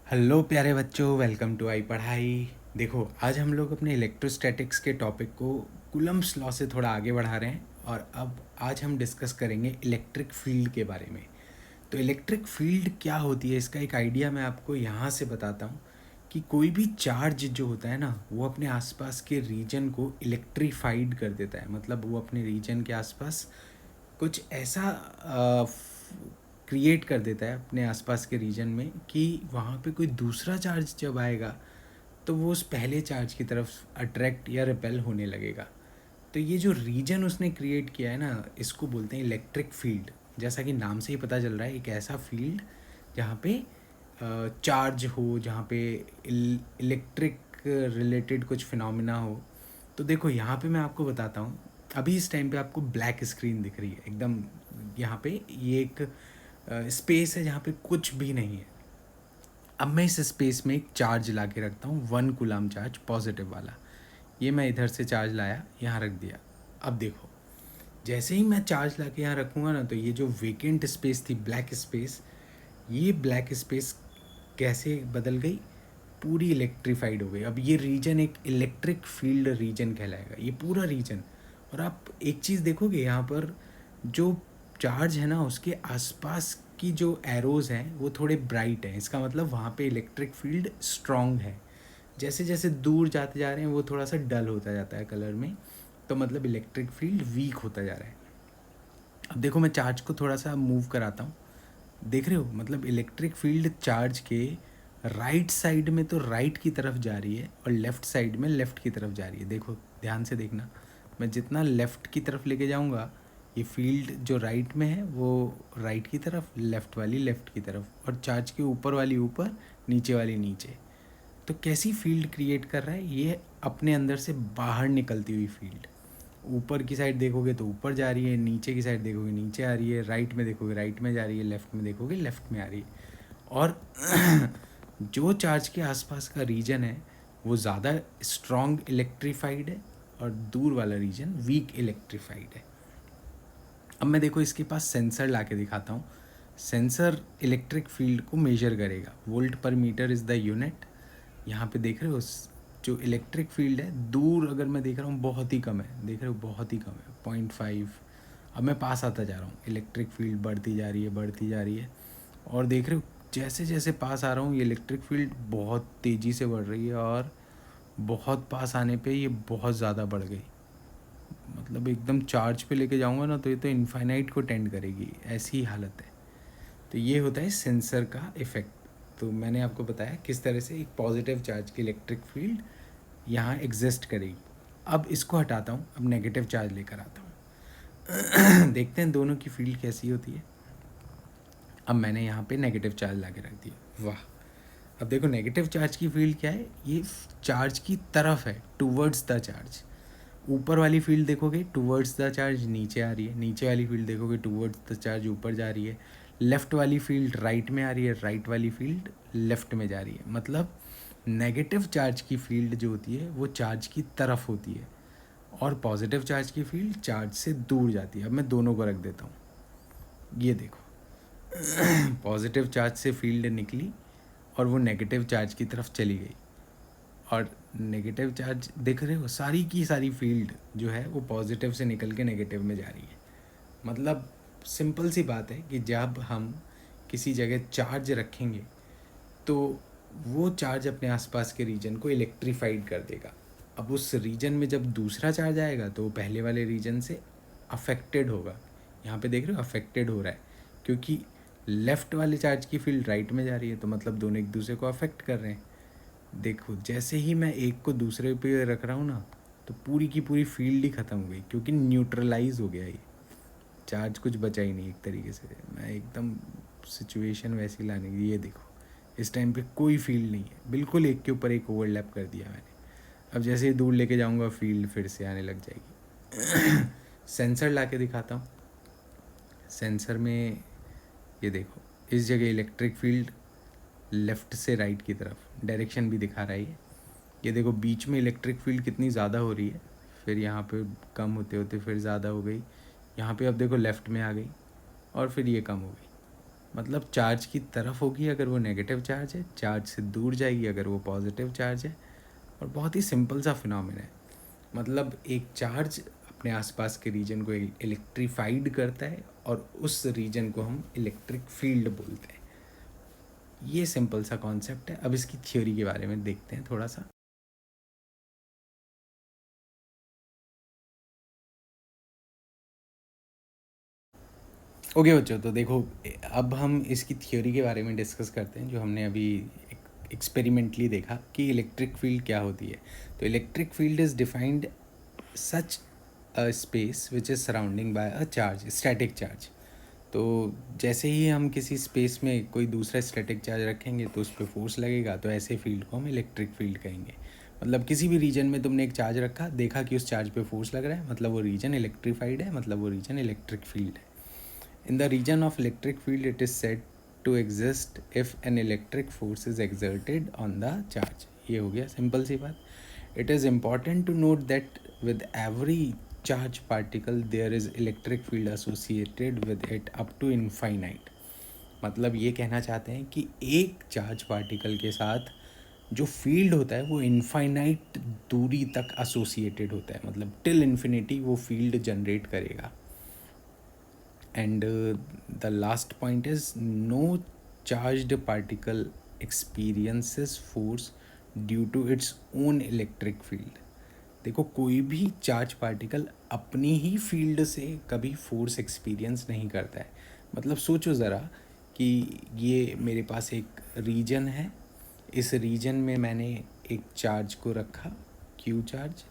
Hello प्यारे बच्चों, welcome to आई पढ़ाई। देखो, आज हम लोग अपने इलेक्ट्रोस्टैटिक्स के टॉपिक को कूलम्ब्स लॉ से थोड़ा आगे बढ़ा रहे हैं और अब आज हम डिस्कस करेंगे इलेक्ट्रिक फील्ड के बारे में। तो इलेक्ट्रिक फील्ड क्या होती है, इसका एक आइडिया मैं आपको यहाँ से बताता हूँ कि कोई भी चार्ज जो होता है ना, वो अपने आसपास के रीजन को इलेक्ट्रीफाइड कर देता है। मतलब वो अपने रीजन के आसपास कुछ ऐसा क्रिएट कर देता है अपने आसपास के रीजन में कि वहाँ पे कोई दूसरा चार्ज जब आएगा तो वो उस पहले चार्ज की तरफ अट्रैक्ट या रिपेल होने लगेगा। तो ये जो रीजन उसने क्रिएट किया है ना, इसको बोलते हैं इलेक्ट्रिक फील्ड। जैसा कि नाम से ही पता चल रहा है, एक ऐसा फील्ड जहाँ पे चार्ज हो, जहाँ पे इलेक्ट्रिक रिलेटेड कुछ फिनोमिना हो। तो देखो, यहाँ पे मैं आपको बताता हूँ। अभी इस टाइम पे आपको ब्लैक स्क्रीन दिख रही है एकदम। यहाँ पे ये एक स्पेस है जहाँ पे कुछ भी नहीं है। अब मैं इस स्पेस में एक चार्ज ला के रखता हूँ, 1 कूलम चार्ज पॉजिटिव वाला। ये मैं इधर से चार्ज लाया, यहाँ रख दिया। अब देखो, जैसे ही मैं चार्ज ला के यहाँ रखूँगा ना, तो ये जो वेकेंट स्पेस थी, ब्लैक स्पेस, ये ब्लैक स्पेस कैसे बदल गई, पूरी इलेक्ट्रीफाइड हो गई। अब ये रीजन एक इलेक्ट्रिक फील्ड रीजन कहलाएगा, ये पूरा रीजन। और आप एक चीज़ देखोगे, यहाँ पर जो चार्ज है ना, उसके आसपास की जो एरोज़ हैं वो थोड़े ब्राइट हैं। इसका मतलब वहाँ पे इलेक्ट्रिक फील्ड स्ट्रॉन्ग है। जैसे जैसे दूर जाते जा रहे हैं वो थोड़ा सा डल होता जाता है कलर में, तो मतलब इलेक्ट्रिक फील्ड वीक होता जा रहा है। अब देखो, मैं चार्ज को थोड़ा सा मूव कराता हूँ। देख रहे हो, मतलब इलेक्ट्रिक फील्ड चार्ज के राइट साइड में तो राइट की तरफ जा रही है और लेफ़्ट साइड में लेफ़्ट की तरफ जा रही है। देखो, ध्यान से देखना, मैं जितना लेफ़्ट की तरफ लेके जाऊँगा, ये फील्ड जो राइट में है वो राइट की तरफ, लेफ़्ट वाली लेफ़्ट की तरफ, और चार्ज के ऊपर वाली ऊपर, नीचे वाली नीचे। तो कैसी फील्ड क्रिएट कर रहा है ये, अपने अंदर से बाहर निकलती हुई फील्ड। ऊपर की साइड देखोगे तो ऊपर जा रही है, नीचे की साइड देखोगे नीचे आ रही है, राइट में देखोगे राइट में जा रही है, लेफ़्ट में देखोगे लेफ़्ट में आ रही है। और जो चार्ज के आसपास का रीजन है वो ज़्यादा स्ट्रॉन्ग इलेक्ट्रीफाइड है और दूर वाला रीजन वीक इलेक्ट्रीफाइड है। अब मैं देखो इसके पास सेंसर ला के दिखाता हूँ। सेंसर इलेक्ट्रिक फील्ड को मेजर करेगा, वोल्ट पर मीटर इज़ द यूनिट। यहाँ पे देख रहे हो, जो इलेक्ट्रिक फील्ड है दूर अगर मैं देख रहा हूँ बहुत ही कम है, देख रहे हो बहुत ही कम है, 0.5। अब मैं पास आता जा रहा हूँ, इलेक्ट्रिक फील्ड बढ़ती जा रही है बढ़ती जा रही है। और देख रहे हो जैसे जैसे पास आ रहा हूँ, ये इलेक्ट्रिक फील्ड बहुत तेज़ी से बढ़ रही है और बहुत पास आने पे ये बहुत ज़्यादा बढ़ गई। मतलब एकदम चार्ज पे लेके जाऊँगा ना तो ये तो इनफाइनाइट को टेंड करेगी, ऐसी ही हालत है। तो ये होता है सेंसर का इफ़ेक्ट। तो मैंने आपको बताया किस तरह से एक पॉजिटिव चार्ज की इलेक्ट्रिक फील्ड यहाँ एग्जिस्ट करेगी। अब इसको हटाता हूँ, अब नेगेटिव चार्ज लेकर आता हूँ। देखते हैं दोनों की फील्ड कैसी होती है। अब मैंने यहाँ पे नेगेटिव चार्ज ला के रख दिया, वाह। अब देखो नेगेटिव चार्ज की फील्ड क्या है, ये चार्ज की तरफ है, टूवर्ड्स द चार्ज। ऊपर वाली फील्ड देखोगे टूवर्ड्स द चार्ज नीचे आ रही है, नीचे वाली फील्ड देखोगे टूवर्ड्स द चार्ज ऊपर जा रही है, लेफ़्ट वाली फील्ड राइट में आ रही है, राइट वाली फील्ड लेफ़्ट में जा रही है। मतलब नेगेटिव चार्ज की फील्ड जो होती है वो चार्ज की तरफ होती है और पॉजिटिव चार्ज की फील्ड चार्ज से दूर जाती है। अब मैं दोनों को रख देता हूँ, ये देखो। पॉजिटिव चार्ज से फील्ड निकली और वो नेगेटिव चार्ज की तरफ चली गई, और नेगेटिव चार्ज देख रहे हो, सारी की सारी फील्ड जो है वो पॉजिटिव से निकल के नेगेटिव में जा रही है। मतलब सिंपल सी बात है कि जब हम किसी जगह चार्ज रखेंगे तो वो चार्ज अपने आसपास के रीजन को इलेक्ट्रीफाइड कर देगा। अब उस रीजन में जब दूसरा चार्ज आएगा तो वो पहले वाले रीजन से अफेक्टेड होगा। यहाँ पे देख रहे हो अफेक्टेड हो रहा है, क्योंकि लेफ़्ट वाले चार्ज की फील्ड राइट में जा रही है, तो मतलब दोनों एक दूसरे को अफेक्ट कर रहे हैं। देखो, जैसे ही मैं एक को दूसरे पे रख रहा हूँ ना, तो पूरी की पूरी फील्ड ही ख़त्म हो गई, क्योंकि न्यूट्रलाइज हो गया ये चार्ज, कुछ बचा ही नहीं एक तरीके से। मैं एकदम सिचुएशन वैसी लाने की, ये देखो इस टाइम पे कोई फील्ड नहीं है, बिल्कुल एक के ऊपर एक ओवरलैप कर दिया मैंने। अब जैसे ही दूर लेके जाऊँगा फील्ड फिर से आने लग जाएगी। सेंसर ला के दिखाता हूँ। सेंसर में ये देखो, इस जगह इलेक्ट्रिक फील्ड लेफ़्ट से राइट की तरफ डायरेक्शन भी दिखा रहा है ये देखो, बीच में इलेक्ट्रिक फील्ड कितनी ज़्यादा हो रही है, फिर यहाँ पे कम होते होते फिर ज़्यादा हो गई, यहाँ पे अब देखो लेफ़्ट में आ गई और फिर ये कम हो गई। मतलब चार्ज की तरफ होगी अगर वो नेगेटिव चार्ज है, चार्ज से दूर जाएगी अगर वो पॉजिटिव चार्ज है। और बहुत ही सिंपल सा फिनोमेना है। मतलब एक चार्ज अपने आसपास के रीजन को इलेक्ट्रीफाइड करता है और उस रीजन को हम इलेक्ट्रिक फील्ड बोलते हैं। ये सिंपल सा कॉन्सेप्ट है। अब इसकी थ्योरी के बारे में देखते हैं थोड़ा सा। ओके बच्चों, तो देखो अब हम इसकी थ्योरी के बारे में डिस्कस करते हैं, जो हमने अभी एक्सपेरिमेंटली देखा कि इलेक्ट्रिक फील्ड क्या होती है। तो electric field is defined such a space which is surrounding by a charge, static charge. तो जैसे ही हम किसी स्पेस में कोई दूसरा स्टैटिक चार्ज रखेंगे तो उस पर फोर्स लगेगा, तो ऐसे फील्ड को हम इलेक्ट्रिक फील्ड कहेंगे। मतलब किसी भी रीजन में तुमने एक चार्ज रखा, देखा कि उस चार्ज पे फोर्स लग रहा है, मतलब वो रीजन इलेक्ट्रीफाइड है, मतलब वो रीजन इलेक्ट्रिक फील्ड है। In the region of electric field, it is said to exist if an electric force is exerted on the charge. ये हो गया सिंपल सी बात. It is important to note that with every charge particle there is electric field associated with it up to infinite. मतलब ये कहना चाहते हैं कि एक चार्ज पार्टिकल के साथ जो फील्ड होता है वो इनफाइनाइट दूरी तक एसोसिएटेड होता है, मतलब टिल इन्फिनिटी वो फील्ड जनरेट करेगा. And the last point is no charged particle experiences force due to its own electric field. देखो कोई भी चार्ज पार्टिकल अपनी ही फील्ड से कभी फोर्स एक्सपीरियंस नहीं करता है. मतलब सोचो ज़रा कि ये मेरे पास एक रीजन है, इस रीजन में मैंने एक चार्ज को रखा, क्यू चार्ज.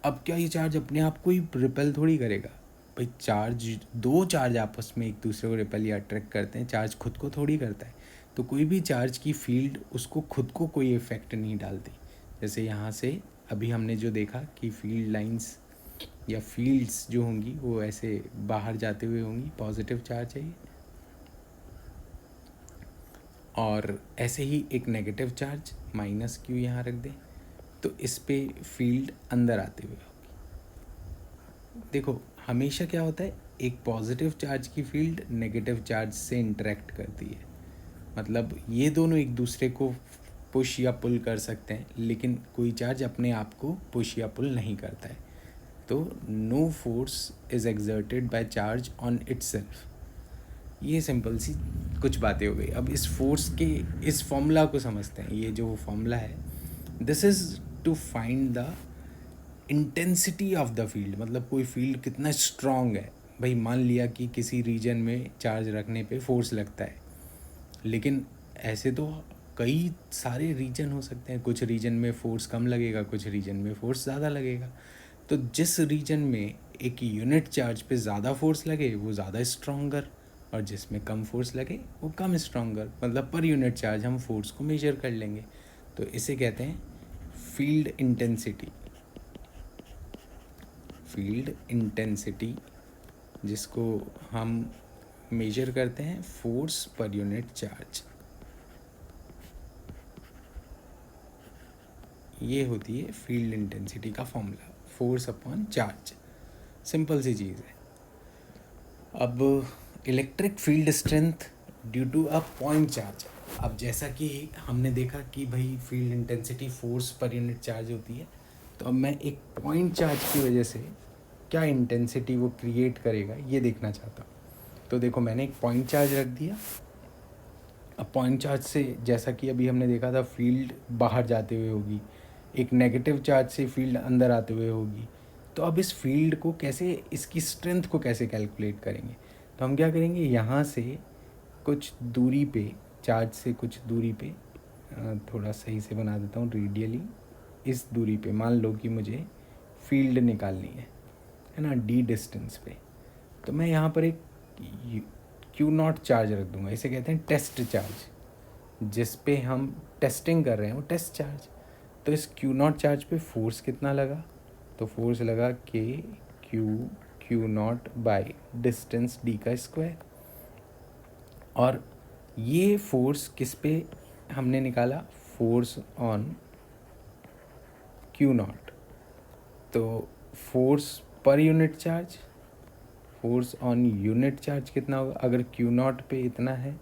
अब क्या ये चार्ज अपने आप को ही रिपेल थोड़ी करेगा भाई. दो चार्ज आपस में एक दूसरे को रिपेल या अट्रैक्ट करते हैं, चार्ज खुद को थोड़ी करता है. तो कोई भी चार्ज की फील्ड उसको खुद को कोई इफ़ेक्ट नहीं डालती. जैसे यहाँ से अभी हमने जो देखा कि फील्ड लाइंस या फील्ड्स जो होंगी वो ऐसे बाहर जाते हुए होंगी, पॉजिटिव चार्ज है ये. और ऐसे ही एक नेगेटिव चार्ज माइनस क्यू यहाँ रख दें तो इस पे फील्ड अंदर आते हुए. देखो हमेशा क्या होता है, एक पॉजिटिव चार्ज की फील्ड नेगेटिव चार्ज से इंटरेक्ट करती है. मतलब ये दोनों एक दूसरे को पुश या पुल कर सकते हैं, लेकिन कोई चार्ज अपने आप को पुश या पुल नहीं करता है. तो no force is exerted by charge on itself. ये सिंपल सी कुछ बातें हो गई. अब इस फोर्स के इस फॉर्मूला को समझते हैं. ये जो फॉर्मूला है, this is to find the intensity of the field. मतलब कोई फील्ड कितना स्ट्रॉन्ग है. भाई मान लिया कि किसी रीजन में चार्ज रखने पे फोर्स लगता है, लेकिन ऐसे तो कई सारे रीजन हो सकते हैं. कुछ रीजन में फोर्स कम लगेगा, कुछ रीजन में फोर्स ज़्यादा लगेगा. तो जिस रीजन में एक यूनिट चार्ज पे ज़्यादा फोर्स लगे वो ज़्यादा स्ट्रॉन्गर, और जिसमें कम फोर्स लगे वो कम स्ट्रॉन्गर. मतलब पर यूनिट चार्ज हम फोर्स को मेजर कर लेंगे. तो इसे कहते हैं फील्ड इंटेंसिटी. फील्ड इंटेंसिटी जिसको हम मेजर करते हैं फोर्स पर यूनिट चार्ज. ये होती है फील्ड इंटेंसिटी का formula, force upon charge. Simple सी चीज़ है. अब electric field strength due to a point charge. अब जैसा कि हमने देखा कि भाई फील्ड इंटेंसिटी फोर्स पर यूनिट चार्ज होती है, तो अब मैं एक पॉइंट चार्ज की वजह से क्या इंटेंसिटी वो क्रिएट करेगा ये देखना चाहता हूँ. तो देखो मैंने एक पॉइंट चार्ज रख दिया. अब पॉइंट चार्ज से जैसा कि अभी हमने देखा था फील्ड बाहर जाते हुए होगी, एक नेगेटिव चार्ज से फील्ड अंदर आते हुए होगी. तो अब इस फील्ड को कैसे, इसकी स्ट्रेंथ को कैसे कैलकुलेट करेंगे. तो हम क्या करेंगे, यहाँ से कुछ दूरी पे, चार्ज से कुछ दूरी पे, थोड़ा सही से बना देता हूँ रेडियली. इस दूरी पे मान लो कि मुझे फील्ड निकालनी है ना, डी डिस्टेंस पे. तो मैं यहाँ पर एक क्यू नॉट चार्ज रख दूँगा. इसे कहते हैं टेस्ट चार्ज. जिस पे हम टेस्टिंग कर रहे हैं वो टेस्ट चार्ज. तो इस क्यू नॉट चार्ज पे फोर्स कितना लगा, तो फोर्स लगा के Q naught by distance D का स्क्वायर. और ये फोर्स किस पे हमने निकाला, फोर्स ऑन क्यू नॉट. तो फोर्स पर unit charge, force on unit charge कितना होगा, अगर क्यू नॉट पे इतना है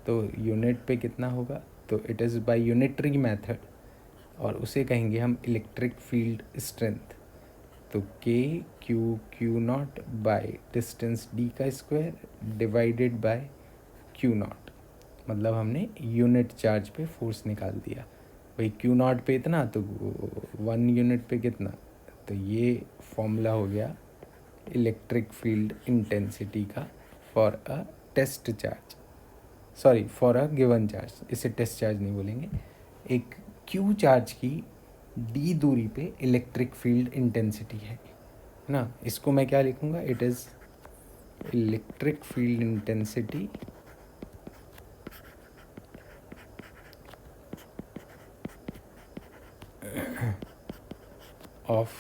तो यूनिट पे कितना होगा, तो it is by unitary method, और उसे कहेंगे हम इलेक्ट्रिक फील्ड स्ट्रेंथ। तो K Q naught by distance D का square divided by Q naught, मतलब हमने यूनिट चार्ज पे फोर्स निकाल दिया। भाई क्यू नॉट पे इतना तो 1 यूनिट पे कितना, तो ये फॉर्मूला हो गया इलेक्ट्रिक फील्ड इंटेंसिटी का for a test charge, sorry for a given charge, इसे टेस्ट चार्ज नहीं बोलेंगे। एक क्यू चार्ज की डी दूरी पे इलेक्ट्रिक फील्ड इंटेंसिटी है ना, इसको मैं क्या लिखूँगा, it is electric field intensity of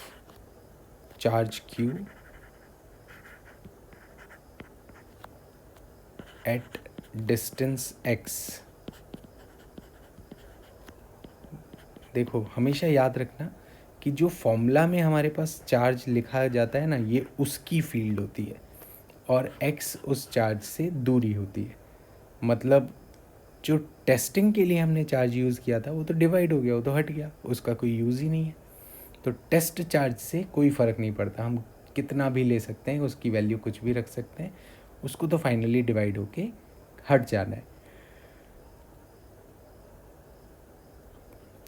charge Q at distance x. देखो हमेशा याद रखना कि जो फॉर्मूला में हमारे पास चार्ज लिखा जाता है ना, ये उसकी फील्ड होती है और एक्स उस चार्ज से दूरी होती है। मतलब जो टेस्टिंग के लिए हमने चार्ज यूज़ किया था वो तो डिवाइड हो गया, वो तो हट गया, उसका कोई यूज़ ही नहीं है। तो टेस्ट चार्ज से कोई फ़र्क नहीं पड़ता, हम कितना भी ले सकते हैं, उसकी वैल्यू कुछ भी रख सकते हैं, उसको तो फाइनली डिवाइड होके हट जाना है।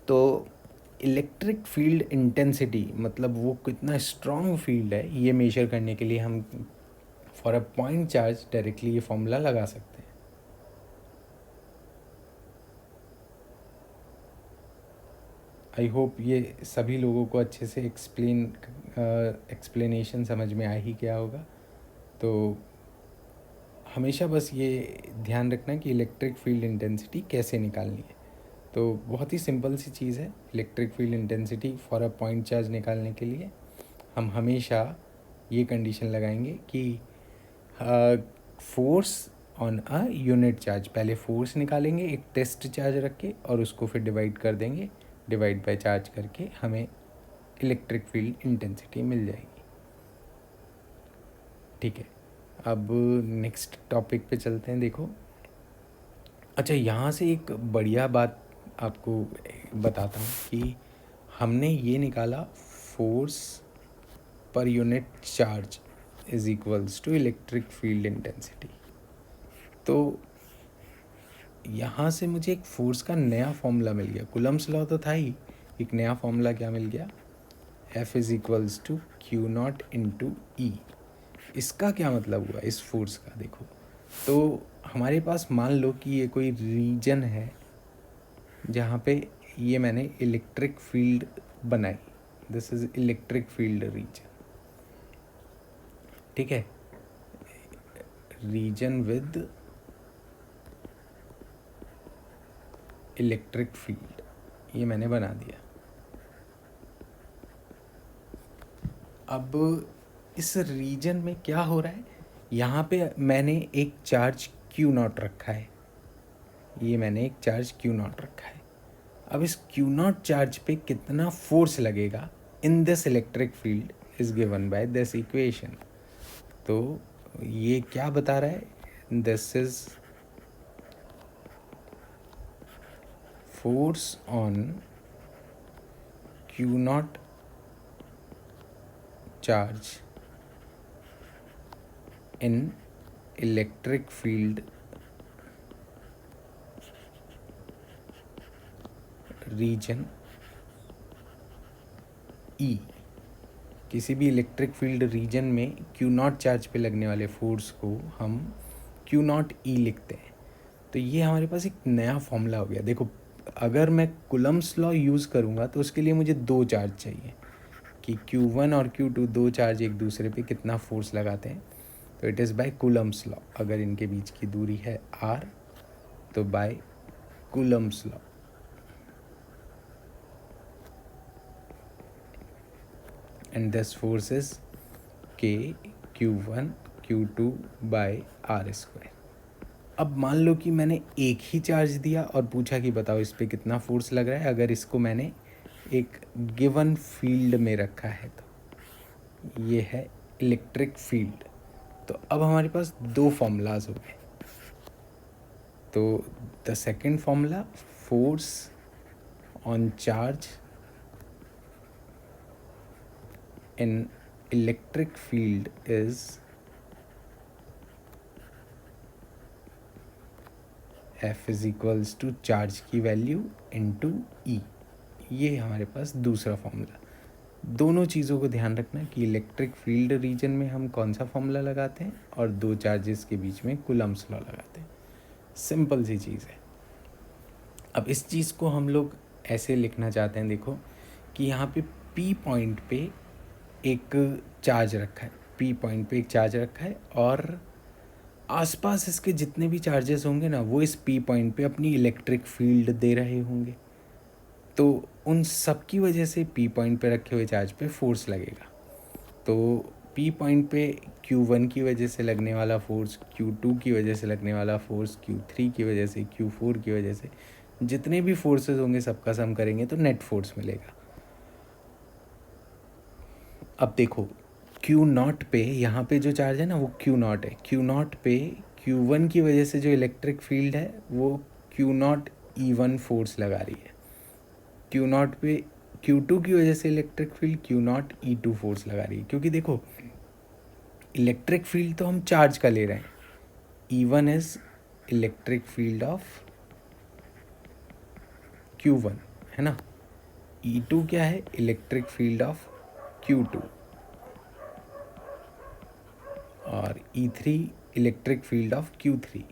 तो इलेक्ट्रिक फील्ड इंटेंसिटी मतलब वो कितना स्ट्रॉन्ग फील्ड है, ये मेजर करने के लिए हम for a point charge directly ये फॉर्मूला लगा सकते हैं। आई होप ये सभी लोगों को अच्छे से एक्सप्लेनेशन समझ में आ ही गया होगा। तो हमेशा बस ये ध्यान रखना कि इलेक्ट्रिक फील्ड इंटेंसिटी कैसे निकालनी है। तो बहुत ही सिंपल सी चीज़ है, electric field intensity for a point charge निकालने के लिए हम हमेशा ये कंडीशन लगाएंगे कि force on a unit charge, पहले फोर्स निकालेंगे एक टेस्ट चार्ज रख के और उसको फिर डिवाइड कर देंगे, डिवाइड बाय चार्ज करके हमें इलेक्ट्रिक फील्ड इंटेंसिटी मिल जाएगी। ठीक है, अब नेक्स्ट टॉपिक पे चलते हैं। देखो अच्छा, यहाँ से एक बढ़िया बात आपको बताता हूँ कि हमने ये निकाला फोर्स पर unit charge is equals to electric field intensity. तो यहाँ से मुझे एक फोर्स का नया फॉर्मूला मिल गया, कूलम्ब्स लॉ तो था ही, एक नया फॉर्मूला क्या मिल गया, F is equals to Q naught into E. इसका क्या मतलब हुआ इस फोर्स का, देखो तो हमारे पास मान लो कि ये कोई रीजन है जहाँ पे ये मैंने इलेक्ट्रिक फील्ड बनाई, this is electric field reason, ठीक है, रीजन विद इलेक्ट्रिक फील्ड, ये मैंने बना दिया। अब इस रीजन में क्या हो रहा है, यहाँ पे मैंने एक चार्ज क्यू नॉट रखा है, ये मैंने एक चार्ज क्यू नॉट रखा है। अब इस क्यू नॉट चार्ज पे कितना फोर्स लगेगा in this electric field is given by this equation. तो ये क्या बता रहा है, this is force on Q naught charge in electric field region E. किसी भी इलेक्ट्रिक फील्ड रीजन में क्यू नॉट चार्ज पे लगने वाले फोर्स को हम क्यू नॉट ई लिखते हैं। तो ये हमारे पास एक नया फॉर्मूला हो गया। देखो अगर मैं कूलम्ब्स लॉ यूज़ करूँगा तो उसके लिए मुझे दो चार्ज चाहिए कि Q1 और Q2 दो चार्ज एक दूसरे पे कितना फोर्स लगाते हैं, तो it is by Coulomb's law. अगर इनके बीच की दूरी है r तो by Coulomb's law. And this force is K Q1 Q2 by r square. अब मान लो कि मैंने एक ही चार्ज दिया और पूछा कि बताओ इस पर कितना फोर्स लग रहा है। अगर इसको मैंने एक गिवन फील्ड में रखा है तो ये है इलेक्ट्रिक फील्ड, तो अब हमारे पास दो फॉर्मूलाज हो गए। तो the second formula, force on charge in electric field is F is equals to charge की वैल्यू इनटू ई। ये हमारे पास दूसरा फॉर्मूला। दोनों चीज़ों को ध्यान रखना कि इलेक्ट्रिक फील्ड रीजन में हम कौन सा फॉर्मूला लगाते हैं और दो चार्जेस के बीच में कूलम्ब्स लॉ लगाते हैं। सिंपल सी चीज़ है। अब इस चीज़ को हम लोग ऐसे लिखना चाहते हैं, देखो कि यहाँ पे P पॉइंट पे एक चार्ज रखा है, P पॉइंट पे एक चार्ज रखा है और आसपास इसके जितने भी चार्जेस होंगे ना, वो इस P पॉइंट पे अपनी इलेक्ट्रिक फील्ड दे रहे होंगे। तो उन सब की वजह से P पॉइंट पे रखे हुए चार्ज पे फोर्स लगेगा। तो P पॉइंट पे Q1 की वजह से लगने वाला फोर्स, Q2 की वजह से लगने वाला फोर्स, Q3 की वजह से, Q4 की वजह से, जितने भी फोर्सेस होंगे सबका सम करेंगे तो नेट फोर्स मिलेगा। अब देखो Q0 पे, यहाँ पे जो चार्ज है ना वो Q0 है। Q0 पे Q1 की वजह से जो इलेक्ट्रिक फील्ड है वो Q0 E1 फोर्स लगा रही है। Q0 पे Q2 की वजह से electric field Q0 E2 force लगा रही है। क्योंकि देखो इलेक्ट्रिक फील्ड तो हम चार्ज का ले रहे हैं, E1 is electric field of Q1, है ना। E2 क्या है, इलेक्ट्रिक फील्ड ऑफ Q2 और E3 electric field of Q3।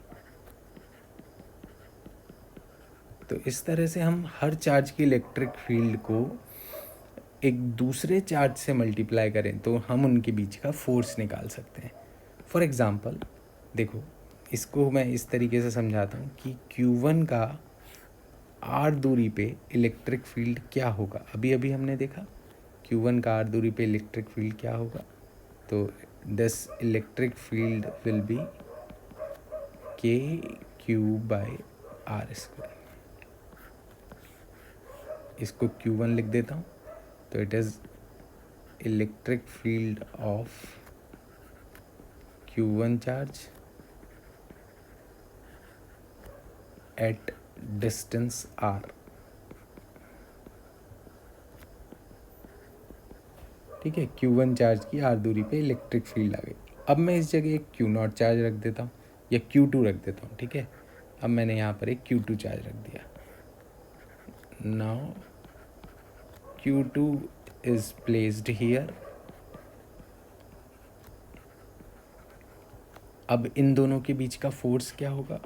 तो इस तरह से हम हर चार्ज की इलेक्ट्रिक फील्ड को एक दूसरे चार्ज से मल्टीप्लाई करें तो हम उनके बीच का फोर्स निकाल सकते हैं। फॉर एग्ज़ाम्पल देखो, इसको मैं इस तरीके से समझाता हूँ कि Q1 का R दूरी पे इलेक्ट्रिक फील्ड क्या होगा। अभी अभी हमने देखा Q1 का R दूरी पे इलेक्ट्रिक फील्ड क्या होगा। तो this electric field will be KQ/R²। इसको Q1 लिख देता हूँ। तो it is electric field of Q1 charge at distance R। ठीक है, Q1 चार्ज की R दूरी पे इलेक्ट्रिक फील्ड आ गई। अब मैं इस जगह एक Q0 चार्ज रख देता हूँ या Q2 रख देता हूँ। ठीक है, अब मैंने यहाँ पर एक Q2 चार्ज रख दिया। Now Q2 is placed here. अब इन दोनों के बीच का फोर्स क्या होगा।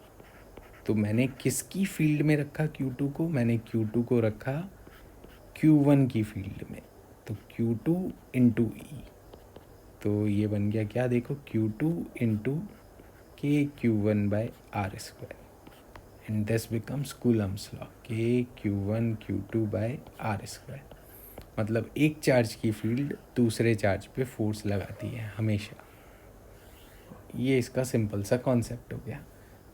तो मैंने किसकी फील्ड में रखा Q2 को, मैंने Q2 को रखा Q1 की फील्ड में। तो Q2 इंटू ई, तो ये बन गया क्या, देखो Q2 into KQ1/R²। And this becomes Coulomb's law, KQ1 Q2/R²। मतलब एक चार्ज की फील्ड दूसरे चार्ज पे फोर्स लगाती है हमेशा। ये इसका सिंपल सा कॉन्सेप्ट हो गया।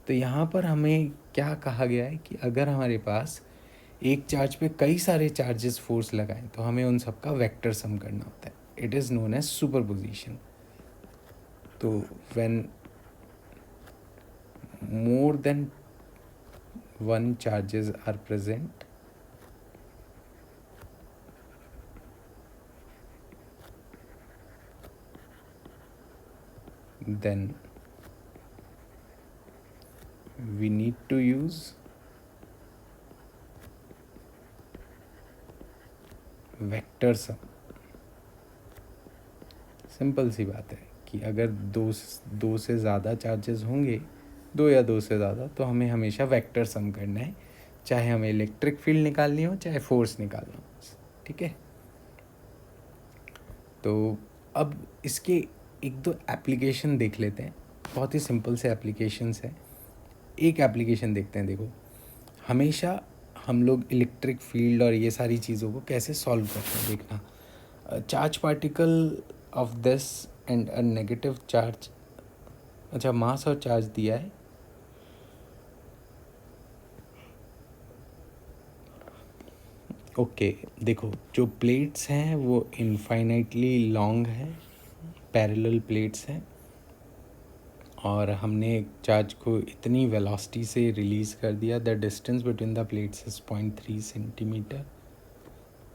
तो यहाँ पर हमें क्या कहा गया है कि अगर हमारे पास एक चार्ज पे कई सारे चार्जेस फोर्स लगाएं तो हमें उन सब का वेक्टर सम करना होता है। It is known as superposition. तो when more than one charges are present, then we need to use vector sum. Simple सी बात है कि अगर दो से ज़्यादा चार्जेस होंगे, दो या दो से ज़्यादा, तो हमें हमेशा वेक्टर सम करना है, चाहे हमें इलेक्ट्रिक फील्ड निकालनी हो चाहे फोर्स निकालना हो। ठीक है, तो अब इसके एक दो एप्लीकेशन देख लेते हैं। बहुत ही सिंपल से एप्लीकेशंस हैं। एक एप्लीकेशन देखते हैं। देखो, हमेशा हम लोग इलेक्ट्रिक फील्ड और ये सारी चीज़ों को कैसे सॉल्व करते हैं, देखना। Charge particle of this and a negative charge, अच्छा मास और चार्ज दिया है। ओके देखो, जो प्लेट्स हैं वो इनफाइनाइटली लॉन्ग हैं, पैरेलल प्लेट्स हैं। और हमने चार्ज को इतनी वेलोसिटी से रिलीज़ कर दिया, the distance between the plates is 0.3 centimetre.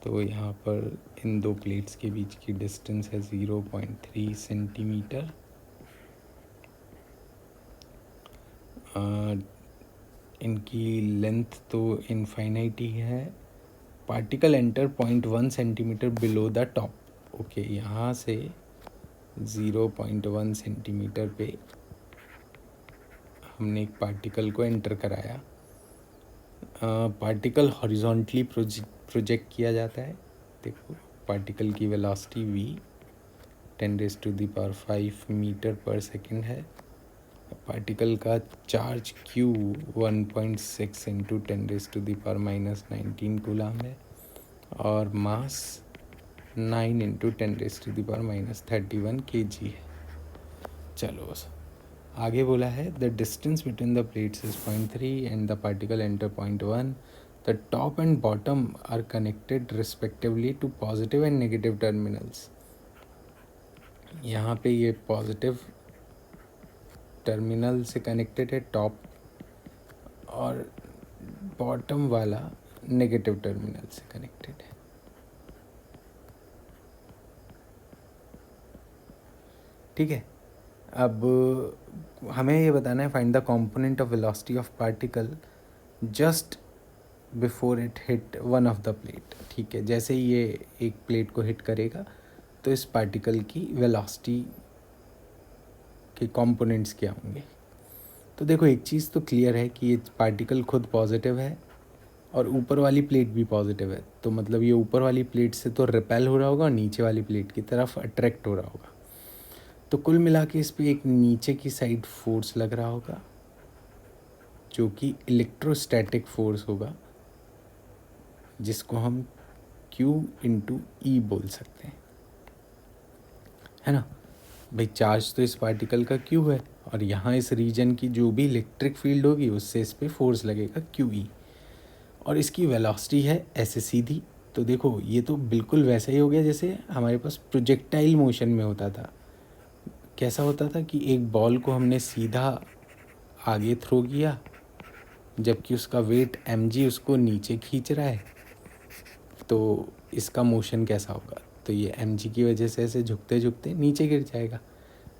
तो यहाँ पर इन दो प्लेट्स के बीच की डिस्टेंस है 0.3 सेंटीमीटर। इनकी लेंथ तो इनफाइनाइट ही है। Particle enter 0.1 centimetre below the top. Okay, यहाँ से 0.1 सेंटीमीटर पे हमने एक पार्टिकल को एंटर कराया। पार्टिकल हॉरिजॉन्टली प्रोजेक्ट किया जाता है। देखो, पार्टिकल की velocity v 10⁵ metre per second है। पार्टिकल का चार्ज q 1.6 इंटू 10⁻⁻19 कूलम है और मास 9 इंटू 10⁻31 kg है। चलो बस आगे बोला है, the distance between the plates is 0.3 and the particle enter 0.1। The top and bottom are connected respectively to positive and negative terminals. यहाँ पे ये पॉजिटिव टर्मिनल से कनेक्टेड है टॉप, और बॉटम वाला नेगेटिव टर्मिनल से कनेक्टेड है। ठीक है, अब हमें ये बताना है, find the component of velocity of particle just before it hit one of the plate. ठीक है, जैसे ही ये एक प्लेट को हिट करेगा तो इस पार्टिकल की वेलोसिटी के कंपोनेंट्स क्या होंगे। तो देखो, एक चीज़ तो क्लियर है कि ये पार्टिकल खुद पॉजिटिव है और ऊपर वाली प्लेट भी पॉजिटिव है, तो मतलब ये ऊपर वाली प्लेट से तो रिपेल हो रहा होगा और नीचे वाली प्लेट की तरफ अट्रैक्ट हो रहा होगा। तो कुल मिला के इस पर एक नीचे की साइड फोर्स लग रहा होगा जो कि इलेक्ट्रोस्टैटिक फोर्स होगा, जिसको हम Q इंटू E बोल सकते हैं, है ना भाई। चार्ज तो इस पार्टिकल का Q है और यहाँ इस रीजन की जो भी इलेक्ट्रिक फील्ड होगी उससे इस पर फोर्स लगेगा QE, और इसकी वेलोसिटी है ऐसे सीधी। तो देखो, ये तो बिल्कुल वैसा ही हो गया जैसे हमारे पास प्रोजेक्टाइल मोशन में होता था। कैसा होता था कि एक बॉल को हमने सीधा आगे थ्रो किया, जबकि उसका वेट mg उसको नीचे खींच रहा है, तो इसका मोशन कैसा होगा, तो ये mg की वजह से ऐसे झुकते झुकते नीचे गिर जाएगा।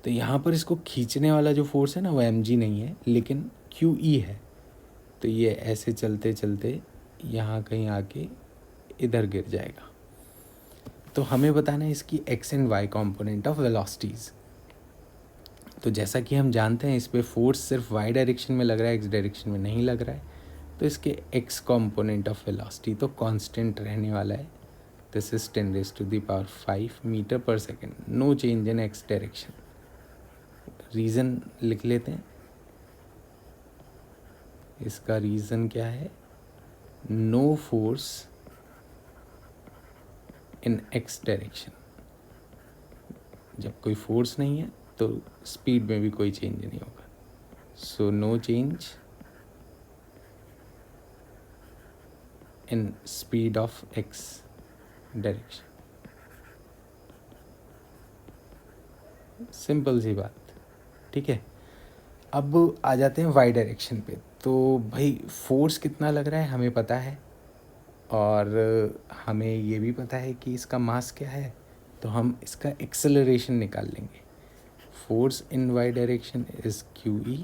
तो यहाँ पर इसको खींचने वाला जो फोर्स है ना, वो mg नहीं है लेकिन QE है। तो ये ऐसे चलते चलते यहाँ कहीं आके इधर गिर जाएगा। तो हमें बताना है इसकी x and y component of velocities. तो जैसा कि हम जानते हैं, इस पे फोर्स सिर्फ y डायरेक्शन में लग रहा है, x डायरेक्शन में नहीं लग रहा है, तो इसके x कंपोनेंट ऑफ वेलोसिटी तो कांस्टेंट रहने वाला है। This is 10⁵ metre per second, no change in x direction. Reason लिख लेते हैं, इसका रीज़न क्या है, no force in x direction. जब कोई फोर्स नहीं है तो स्पीड में भी कोई चेंज नहीं होगा। So no change in speed of x direction. Simple सी बात, ठीक है। अब आ जाते हैं y डायरेक्शन पे। तो भाई फोर्स कितना लग रहा है हमें पता है, और हमें ये भी पता है कि इसका मास क्या है, तो हम इसका एक्सेलरेशन निकाल लेंगे। Force in y direction is QE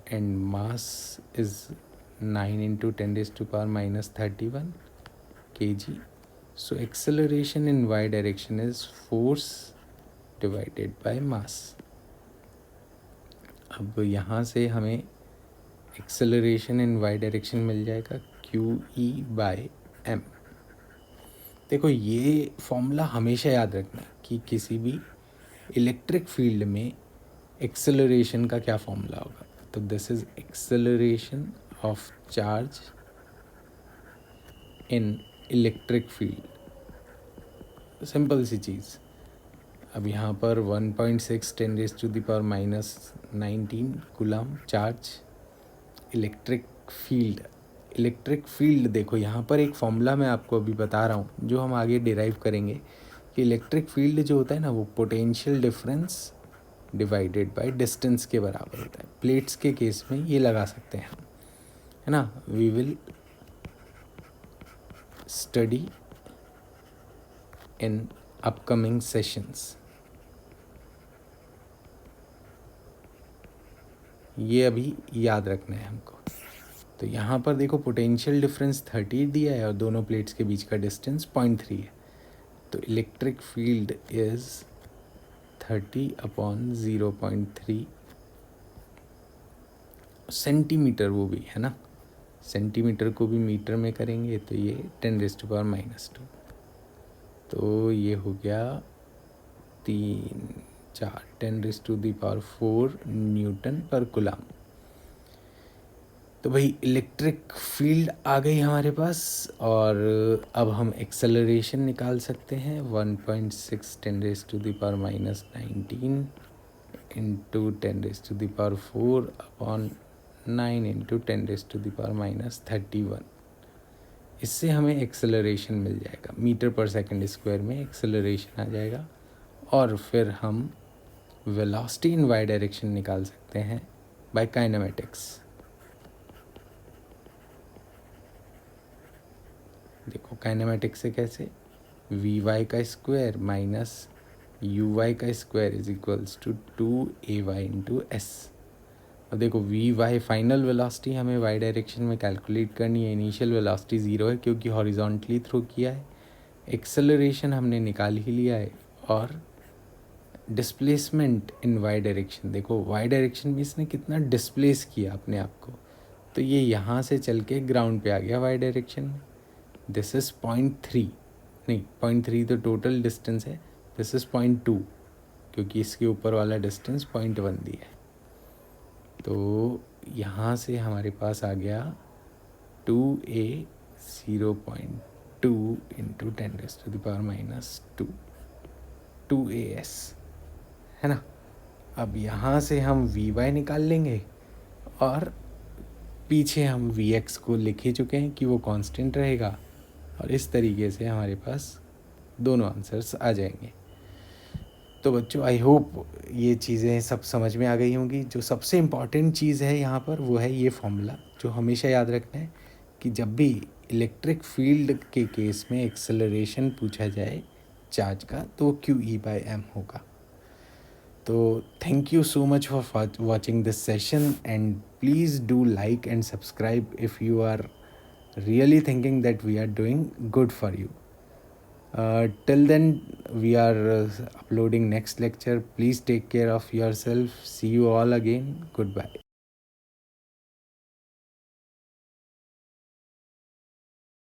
and mass is 9 into 10⁻⁻31 kg। So acceleration in y direction is force divided by mass. अब यहाँ से हमें एक्सेलरेशन इन y डायरेक्शन मिल जाएगा QE/m। देखो, ये फॉर्मूला हमेशा याद रखना कि किसी भी इलेक्ट्रिक फील्ड में एक्सेलरेशन का क्या फॉर्मूला होगा। तो this is acceleration of charge in electric field. Simple सी चीज़। अब यहाँ पर 1.6 10⁻⁻19 कूलम चार्ज, इलेक्ट्रिक फील्ड। देखो, यहाँ पर एक फॉर्मूला मैं आपको अभी बता रहा हूँ जो हम आगे डिराइव करेंगे कि इलेक्ट्रिक फील्ड जो होता है ना, वो potential difference divided by distance के बराबर होता है। प्लेट्स के केस में ये लगा सकते हैं हम, है ना। We will study in upcoming sessions. ये अभी याद रखना है हमको। तो यहाँ पर देखो पोटेंशियल डिफरेंस 30 दिया है और दोनों प्लेट्स के बीच का डिस्टेंस 0.3 है। तो इलेक्ट्रिक फील्ड इज 30/0.3 सेंटीमीटर, वो भी है ना। सेंटीमीटर को भी मीटर में करेंगे तो ये 10⁻²। तो ये हो गया 10⁻⁴ न्यूटन पर कूलम। तो भाई इलेक्ट्रिक फील्ड आ गई हमारे पास, और अब हम एक्सेलरेशन निकाल सकते हैं। 1.6 10⁻⁻19 इंटू 10⁻⁴/9 इंटू 10⁻⁻31। इससे हमें एक्सेलरेशन मिल जाएगा, मीटर पर सेकंड स्क्वायर में एक्सेलरेशन आ जाएगा। और फिर हम वेलोसिटी इन वाई डायरेक्शन निकाल सकते हैं बाय काइनेमेटिक्स। देखो काइनेमेटिक्स से कैसे, वी वाई का स्क्वायर माइनस यू वाई का square is equals to 2ay into S. और देखो वी वाई फाइनल वेलोसिटी हमें वाई डायरेक्शन में कैलकुलेट करनी है। इनिशियल वेलोसिटी 0 है क्योंकि हॉरिजॉन्टली थ्रो किया है। एक्सेलरेशन हमने निकाल ही लिया है। और डिस्प्लेसमेंट इन वाई डायरेक्शन, देखो वाई डायरेक्शन में इसने कितना डिस्प्लेस किया अपने आप को। तो ये यहाँ से चल के ग्राउंड पे आ गया वाई डायरेक्शन में। दिस इज़ 0.3, नहीं 0.3 तो टोटल डिस्टेंस है। दिस इज़ 0.2 क्योंकि इसके ऊपर वाला डिस्टेंस 0.1 दिया है। तो यहाँ से हमारे पास आ गया 2a 0.2 इंटू 10⁻⁻², 2as, है ना। अब यहाँ से हम वी वाई निकाल लेंगे और पीछे हम वी एक्स को लिख ही चुके हैं कि वो कांस्टेंट रहेगा। और इस तरीके से हमारे पास दोनों आंसर्स आ जाएंगे। तो बच्चों आई होप ये चीज़ें सब समझ में आ गई होंगी। जो सबसे इम्पॉर्टेंट चीज़ है यहाँ पर वो है ये फॉर्मूला, जो हमेशा याद रखना है कि जब भी इलेक्ट्रिक फील्ड के केस में एक्सेलरेशन पूछा जाए चार्ज का तो QE/m होगा। तो thank you so much for watching this session, and please do like and subscribe if you are really thinking that we are doing good for you. Till then, we are uploading next lecture. Please take care of yourself. See you all again. Goodbye.